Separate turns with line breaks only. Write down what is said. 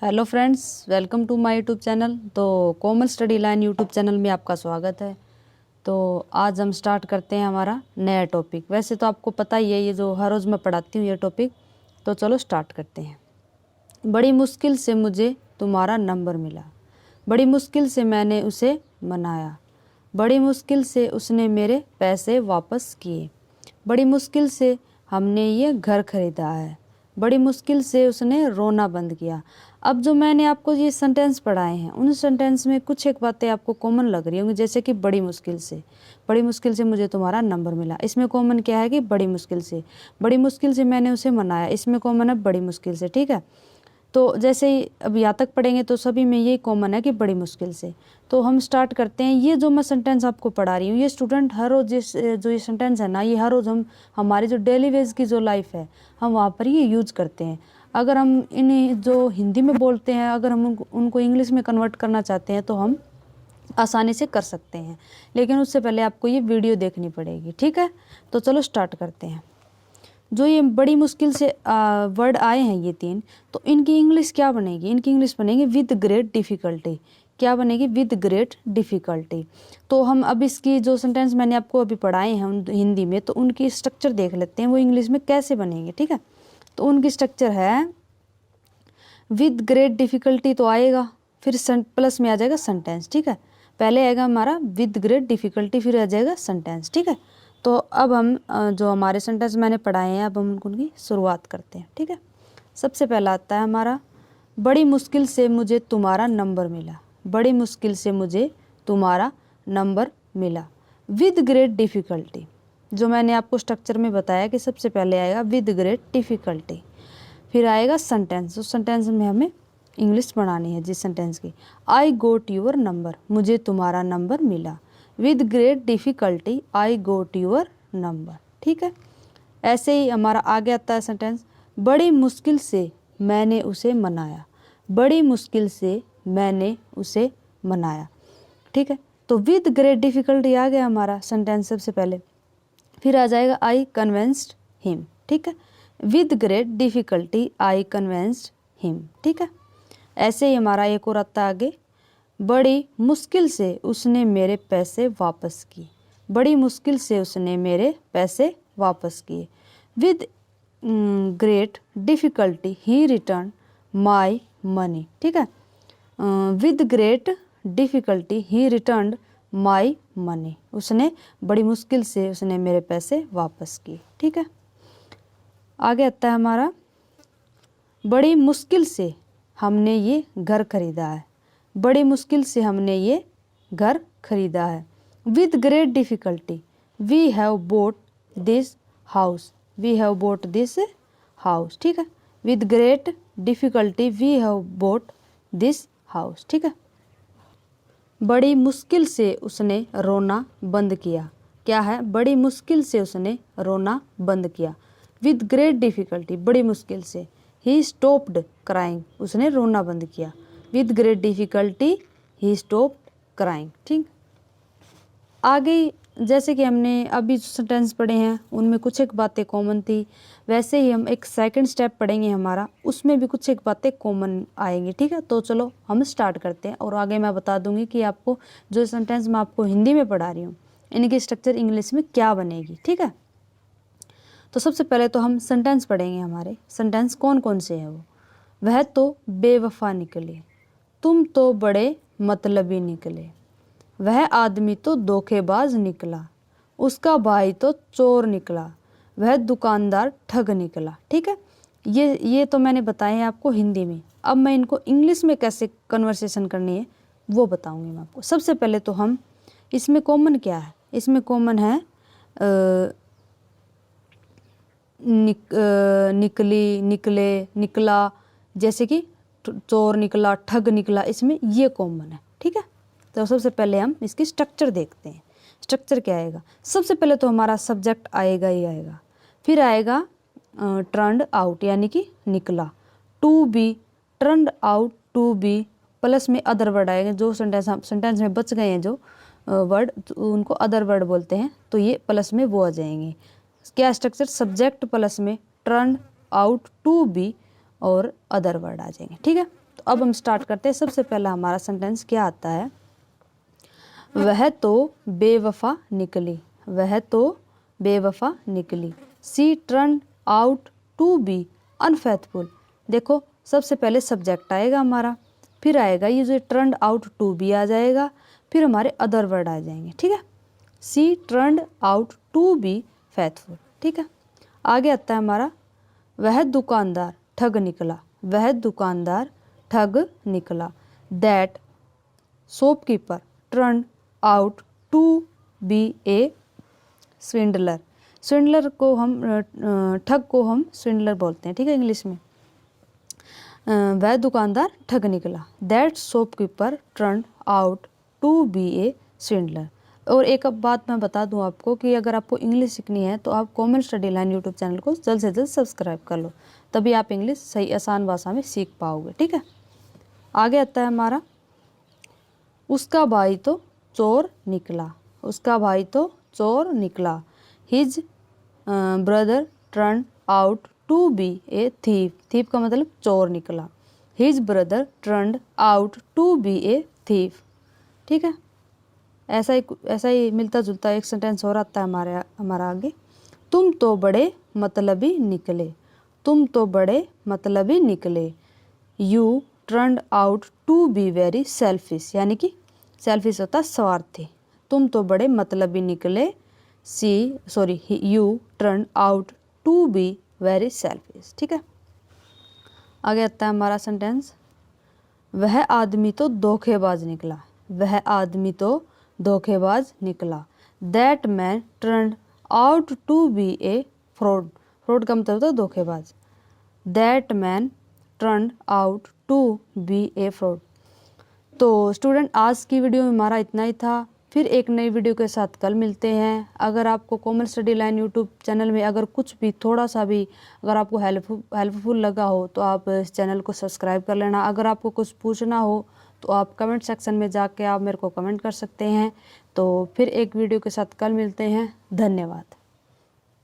Hello friends, welcome to my YouTube channel. तो Komal study line YouTube channel में आपका स्वागत है। तो आज हम स्टार्ट करते हैं हमारा नया टॉपिक। वैसे तो आपको पता ही है, ये जो हर रोज़ मैं पढ़ाती हूँ ये टॉपिक। तो चलो स्टार्ट करते हैं। बड़ी मुश्किल से मुझे तुम्हारा नंबर मिला, बड़ी मुश्किल से मैंने उसे मनाया, बड़ी मुश्किल से उसने मेरे पैसे वापस किए, बड़ी मुश्किल से हमने ये घर खरीदा है, बड़ी मुश्किल से उसने रोना बंद किया। अब जो मैंने आपको ये सेंटेंस पढ़ाए हैं, उन सेंटेंस में कुछ एक बातें आपको कॉमन लग रही होंगी, जैसे कि बड़ी मुश्किल से मुझे तुम्हारा नंबर मिला। इसमें कॉमन क्या है कि बड़ी मुश्किल से मैंने उसे मनाया, इसमें कॉमन है बड़ी मुश्किल से। ठीक है, तो जैसे ही अब यहाँ तक पढ़ेंगे तो सभी में यही कॉमन है कि बड़ी मुश्किल से। तो हम स्टार्ट करते हैं। ये जो मैं सेंटेंस आपको पढ़ा रही हूँ, ये स्टूडेंट हर रोज़ जो ये सेंटेंस है ना, ये हर रोज़ हम हमारी जो डेली बेस की जो लाइफ है, हम वहाँ पर ये यूज करते हैं। अगर हम इन्हें जो हिंदी में बोलते हैं, अगर हम उनको इंग्लिश में कन्वर्ट करना चाहते हैं तो हम आसानी से कर सकते हैं, लेकिन उससे पहले आपको ये वीडियो देखनी पड़ेगी। ठीक है, तो चलो स्टार्ट करते हैं। जो ये बड़ी मुश्किल से वर्ड आए हैं ये तीन, तो इनकी इंग्लिश क्या बनेगी? इनकी इंग्लिश बनेगी विद ग्रेट डिफ़िकल्टी। क्या बनेगी? With great difficulty. तो हम अब इसकी जो सेंटेंस मैंने आपको अभी पढ़ाए हैं हिंदी में, तो उनकी स्ट्रक्चर देख लेते हैं, वो इंग्लिश में कैसे बनेंगे। ठीक है, तो उनकी स्ट्रक्चर है विद ग्रेट डिफ़िकल्टी तो आएगा, फिर प्लस में आ जाएगा सेंटेंस। ठीक है, पहले आएगा हमारा विद ग्रेट डिफ़िकल्टी, फिर आ जाएगा सेंटेंस। ठीक है, तो अब हम जो हमारे सेंटेंस मैंने पढ़ाए हैं, अब हम उनकी शुरुआत करते हैं। ठीक है, सबसे पहला आता है हमारा बड़ी मुश्किल से मुझे तुम्हारा नंबर मिला, बड़ी मुश्किल से मुझे तुम्हारा नंबर मिला। विद ग्रेट डिफ़िकल्टी, जो मैंने आपको स्ट्रक्चर में बताया कि सबसे पहले आएगा विद ग्रेट डिफ़िकल्टी, फिर आएगा सेंटेंस। उस सेंटेंस में हमें इंग्लिश बनानी है जिस सेंटेंस की। आई गोट योर नंबर, मुझे तुम्हारा नंबर मिला। With great difficulty I got your number. ठीक है, ऐसे ही हमारा आगे आता है सेंटेंस बड़ी मुश्किल से मैंने उसे मनाया, बड़ी मुश्किल से मैंने उसे मनाया। ठीक है, तो विद ग्रेट डिफ़िकल्टी आ गया हमारा सेंटेंस सबसे पहले, फिर आ जाएगा आई कन्विंस्ड हिम। ठीक है, with great difficulty I convinced him. ठीक है, ऐसे ही हमारा एक और आता आगे बड़ी मुश्किल से उसने मेरे पैसे वापस किए, बड़ी मुश्किल से उसने मेरे पैसे वापस किए। With great difficulty he return my money. ठीक है, with great difficulty he return my money, उसने बड़ी मुश्किल से उसने मेरे पैसे वापस किए। ठीक है, आगे आता है हमारा बड़ी मुश्किल से हमने ये घर खरीदा है, बड़ी मुश्किल से हमने ये घर खरीदा है। With great difficulty we have bought this house, we have bought this house. ठीक है, with great difficulty we have bought this house. ठीक है, बड़ी मुश्किल से उसने रोना बंद किया। क्या है? बड़ी मुश्किल से उसने रोना बंद किया। विद ग्रेट डिफ़िकल्टी, बड़ी मुश्किल से, ही स्टॉप्ड क्राइंग, उसने रोना बंद किया। With great difficulty he stopped crying. ठीक, आगे जैसे कि हमने अभी जो सेंटेंस पढ़े हैं उनमें कुछ एक बातें कॉमन थी, वैसे ही हम एक सेकंड स्टेप पढ़ेंगे हमारा, उसमें भी कुछ एक बातें कॉमन आएंगी। ठीक है, तो चलो हम स्टार्ट करते हैं, और आगे मैं बता दूंगी कि आपको जो सेंटेंस मैं आपको हिंदी में पढ़ा रही हूँ इनकी स्ट्रक्चर इंग्लिश में क्या बनेगी। ठीक है, तो सबसे पहले तो हम सेंटेंस पढ़ेंगे। हमारे सेंटेंस कौन कौन से हैं? वह तो बेवफा निकले, तुम तो बड़े मतलबी निकले, वह आदमी तो धोखेबाज निकला, उसका भाई तो चोर निकला, वह दुकानदार ठग निकला। ठीक है, ये तो मैंने बताए हैं आपको हिंदी में। अब मैं इनको इंग्लिश में कैसे कन्वर्सेशन करनी है वो बताऊंगी मैं आपको। सबसे पहले तो हम इसमें कॉमन क्या है? इसमें कॉमन है निकली, निकले, निकला, जैसे कि चोर निकला, ठग निकला, इसमें ये कॉमन है। ठीक है, तो सबसे पहले हम इसकी स्ट्रक्चर देखते हैं। स्ट्रक्चर क्या आएगा? सबसे पहले तो हमारा सब्जेक्ट आएगा ही आएगा, फिर आएगा टर्न्ड आउट यानी कि निकला, to be, turned out to be, plus में अदर वर्ड आएगा। जो सेंटेंस में बच गए हैं जो वर्ड, उनको अदर वर्ड बोलते हैं, तो ये प्लस में वो आ जाएंगे। क्या स्ट्रक्चर? सब्जेक्ट प्लस में टर्न्ड आउट टू बी और अदर वर्ड आ जाएंगे। ठीक है, तो अब हम स्टार्ट करते हैं। सबसे पहला हमारा सेंटेंस क्या आता है, वह तो बेवफा निकली, वह तो बेवफा निकली। She turn out to be unfaithful. देखो सबसे पहले सब्जेक्ट आएगा हमारा, फिर आएगा ये जो टर्न आउट टू बी आ जाएगा, फिर हमारे अदर वर्ड आ जाएंगे, ठीक है। She turn out to be faithful, ठीक है। आगे आता है हमारा, वह दुकानदार ठग निकला, वह दुकानदार ठग निकला। That shopkeeper turn out to be a swindler. Swindler को हम ठग को हम स्विंडलर बोलते हैं, ठीक है, इंग्लिश में। वह दुकानदार ठग निकला। That shopkeeper turn out to be a swindler. और एक अब बात मैं बता दूं आपको कि अगर आपको इंग्लिश सीखनी है तो आप common study line YouTube channel को जल्द से जल्द सब्सक्राइब कर लो, तभी आप इंग्लिश सही आसान भाषा में सीख पाओगे, ठीक है। आगे आता है हमारा, उसका भाई तो चोर निकला, उसका भाई तो चोर निकला। His brother turn out to be a thief. Thief का मतलब चोर निकला। His brother turn out to be a thief, ठीक है। ऐसा ही मिलता जुलता एक सेंटेंस और आता है हमारा आगे, तुम तो बड़े मतलबी निकले, तुम तो बड़े मतलबी निकले। You turn out to be very selfish, यानी कि सेल्फिश होता है स्वार्थी। तुम तो बड़े मतलबी निकले। You turn out to be very selfish, ठीक है। आगे आता है हमारा सेंटेंस, वह आदमी तो धोखेबाज निकला, वह आदमी तो धोखेबाज निकला। That man turn out to be a fraud. Fraud का मतलब होता है धोखेबाज। That man turn out to be a fraud. तो स्टूडेंट आज की वीडियो में हमारा इतना ही था। फिर एक नई वीडियो के साथ कल मिलते हैं। अगर आपको common study line YouTube channel में अगर कुछ भी थोड़ा सा भी अगर आपको हेल्पफुल लगा हो तो आप इस चैनल को सब्सक्राइब कर लेना। अगर आपको कुछ पूछना हो तो आप कमेंट सेक्शन में जाके आप मेरे को कमेंट कर सकते हैं। तो फिर एक वीडियो के साथ कल मिलते हैं। धन्यवाद।